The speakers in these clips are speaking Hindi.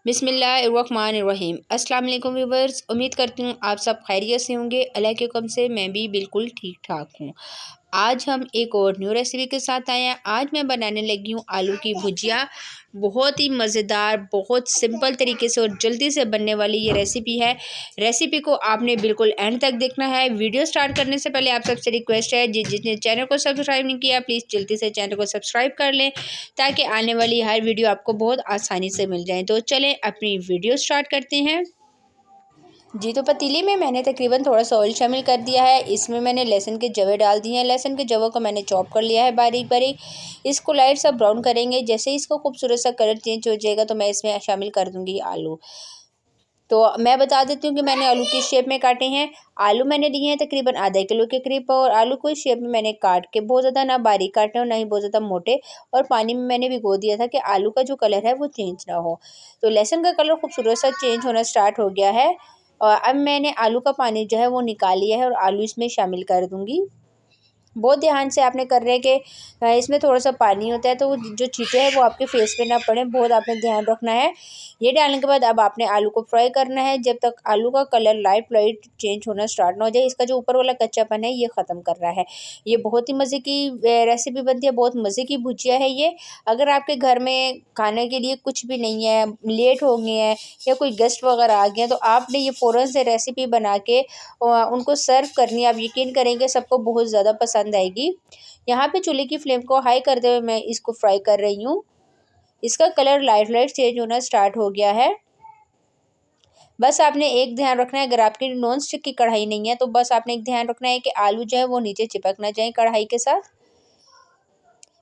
बिस्मिल्लाहिर्रहमानिर्रहीम। अस्सलाम वालेकुम व्यूवर्स, उम्मीद करती हूँ आप सब खैरियत से होंगे। अल्लाह के हुक्म से मैं भी बिल्कुल ठीक ठाक हूँ। आज हम एक और न्यू रेसिपी के साथ आए हैं। आज मैं बनाने लगी हूँ आलू की भुजिया। बहुत ही मज़ेदार, बहुत सिंपल तरीके से और जल्दी से बनने वाली ये रेसिपी है। रेसिपी को आपने बिल्कुल एंड तक देखना है। वीडियो स्टार्ट करने से पहले आप सबसे रिक्वेस्ट है, जिसने चैनल को सब्सक्राइब नहीं किया प्लीज़ जल्दी से चैनल को सब्सक्राइब कर लें, ताकि आने वाली हर वीडियो आपको बहुत आसानी से मिल जाए। तो चलें अपनी वीडियो स्टार्ट करते हैं। जी, तो पतीली में मैंने तकरीबन थोड़ा सा ऑयल शामिल कर दिया है। इसमें मैंने लहसुन के जवे डाल दिए हैं। लहसुन के जवों को मैंने चॉप कर लिया है बारीक बारीक। इसको लाइट सा ब्राउन करेंगे। जैसे इसको खूबसूरत सा कलर चेंज हो जाएगा तो मैं इसमें शामिल कर दूंगी आलू। तो मैं बता देती हूँ कि मैंने आलू किस शेप में काटे हैं। आलू मैंने लिए हैं तकरीबन आधा किलो के करीब, और आलू को इस शेप में मैंने काट के बहुत ज़्यादा ना बारीक काटे और ना ही बहुत ज़्यादा मोटे, और पानी में मैंने भिगो दिया था कि आलू का जो कलर है वो चेंज ना हो। तो लहसुन का कलर खूबसूरत सा चेंज होना स्टार्ट हो गया है, और अब मैंने आलू का पानी जो है वो निकाल लिया है और आलू इसमें शामिल कर दूँगी। बहुत ध्यान से आपने कर रहे हैं कि इसमें थोड़ा सा पानी होता है, तो जो छींटे हैं वो आपके फेस पे ना पड़े, बहुत आपने ध्यान रखना है। ये डालने के बाद अब आपने आलू को फ्राई करना है जब तक आलू का कलर लाइट लाइट चेंज होना स्टार्ट ना हो जाए। इसका जो ऊपर वाला कच्चापन है ये ख़त्म करना है। ये बहुत ही मज़े की रेसिपी बनती है, बहुत मज़े की भुजिया है ये। अगर आपके घर में खाने के लिए कुछ भी नहीं है, लेट हो गए हैं या कोई गेस्ट वगैरह आ गए हैं, तो आपने ये फ़ौरन से रेसिपी बना के उनको सर्व करनी है। आप यकीन करेंगे सबको बहुत ज़्यादा पसंद आएगी। यहाँ पे चूल्हे की फ्लेम को हाई करते हुए मैं इसको फ्राई कर रही हूँ। इसका कलर लाइट लाइट चेंज होना स्टार्ट हो गया है। बस आपने एक ध्यान रखना है, अगर आपकी नॉन स्टिक की कढ़ाई नहीं है तो बस आपने एक ध्यान रखना है कि आलू जो है वो नीचे चिपक ना जाए कढ़ाई के साथ।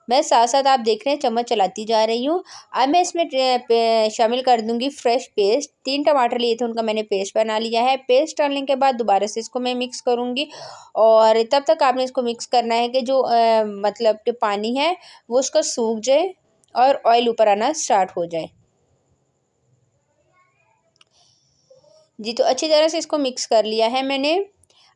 मैं साथ साथ आप देख रहे हैं चम्मच चलाती जा रही हूँ। अब मैं इसमें शामिल कर दूंगी फ्रेश पेस्ट। 3 टमाटर लिए थे, उनका मैंने पेस्ट बना लिया है। पेस्ट डालने के बाद दोबारा से इसको मैं मिक्स करूँगी, और तब तक आपने इसको मिक्स करना है कि जो मतलब कि पानी है वो उसका सूख जाए और ऑयल ऊपर आना स्टार्ट हो जाए। जी, तो अच्छी तरह से इसको मिक्स कर लिया है मैंने।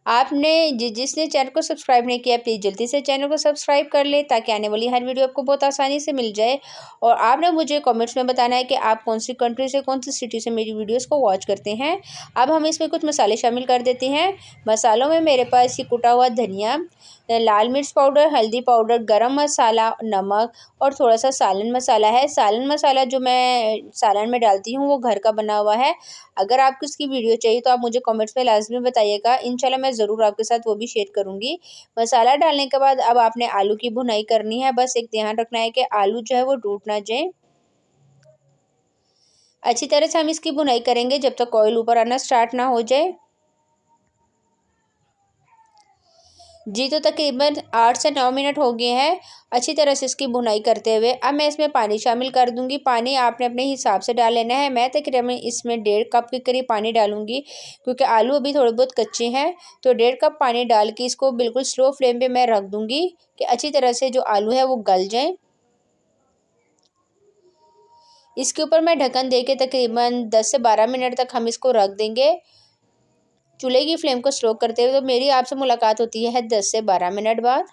आपने जिसने चैनल को सब्सक्राइब नहीं किया प्लीज़ जल्दी से चैनल को सब्सक्राइब कर लें, ताकि आने वाली हर वीडियो आपको बहुत आसानी से मिल जाए। और आपने मुझे कमेंट्स में बताना है कि आप कौन सी कंट्री से, कौन सी सिटी से मेरी वीडियोस को वॉच करते हैं। अब हम इसमें कुछ मसाले शामिल कर देते हैं। मसालों में मेरे पास ये कुटा हुआ धनिया, लाल मिर्च पाउडर, हल्दी पाउडर, गरम मसाला, नमक और थोड़ा सा सालन मसाला है। सालन मसाला जो मैं सालन में डालती हूँ वो घर का बना हुआ है। अगर आपको इसकी वीडियो चाहिए तो आप मुझे कमेंट्स में लाज़मी बताइएगा, इंशाल्लाह मैं ज़रूर आपके साथ वो भी शेयर करूँगी। मसाला डालने के बाद अब आपने आलू की भुनाई करनी है। बस एक ध्यान रखना है कि आलू जो है वो टूट ना जाए। अच्छी तरह से हम इसकी भुनाई करेंगे जब तक ऑयल ऊपर आना स्टार्ट ना हो जाए। जी, तो तकरीबन 8 से 9 मिनट हो गए हैं अच्छी तरह से इसकी भुनाई करते हुए। अब मैं इसमें पानी शामिल कर दूंगी। पानी आपने अपने हिसाब से डाल लेना है। मैं तकरीबन इसमें 1.5 कप के करीब पानी डालूंगी, क्योंकि आलू अभी थोड़े बहुत कच्चे हैं। तो 1.5 कप पानी डाल के इसको बिल्कुल स्लो फ्लेम पे मैं रख दूंगी कि अच्छी तरह से जो आलू है वो गल जाए। इसके ऊपर मैं ढक्कन दे के तकरीबन 10 से 12 मिनट तक हम इसको रख देंगे, चूल्हे की फ्लेम को स्लो करते हुए। तो मेरी आपसे मुलाकात होती है 10 से 12 मिनट बाद।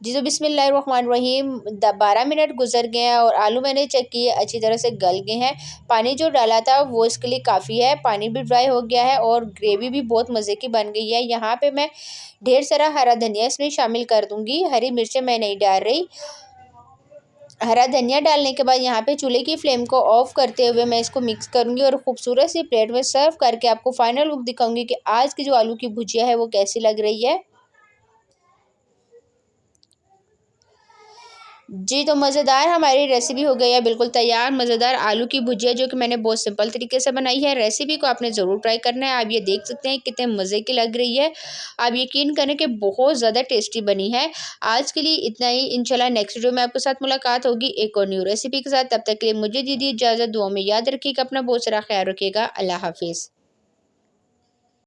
जी, तो बिस्मिल्लाहिर्रहमानिर्रहीम 12 मिनट गुजर गए हैं और आलू मैंने चेक किए अच्छी तरह से गल गए हैं। पानी जो डाला था वो इसके लिए काफ़ी है। पानी भी ड्राई हो गया है और ग्रेवी भी बहुत मज़े की बन गई है। यहाँ पे मैं ढेर सारा हरा धनिया इसमें शामिल कर दूँगी। हरी मिर्चें मैं नहीं डाल रही। हरा धनिया डालने के बाद यहाँ पे चूल्हे की फ्लेम को ऑफ करते हुए मैं इसको मिक्स करूँगी और खूबसूरत सी प्लेट में सर्व करके आपको फाइनल लुक दिखाऊंगी कि आज की जो आलू की भुजिया है वो कैसी लग रही है। जी, तो मज़ेदार हमारी रेसिपी हो गई है बिल्कुल तैयार। मज़ेदार आलू की भुजिया जो कि मैंने बहुत सिंपल तरीके से बनाई है। रेसिपी को आपने ज़रूर ट्राई करना है। आप ये देख सकते हैं कितने मज़े की लग रही है। आप यकीन करें कि बहुत ज़्यादा टेस्टी बनी है। आज के लिए इतना ही। इंशाल्लाह नेक्स्ट वीडियो में आपके साथ मुलाकात होगी एक और न्यू रेसिपी के साथ। तब तक के लिए मुझे दीजिए इजाज़त। दुआ में याद रखिएगा अपना बहुत सारा ख्याल रखिएगा। अल्लाह हाफ़िज़।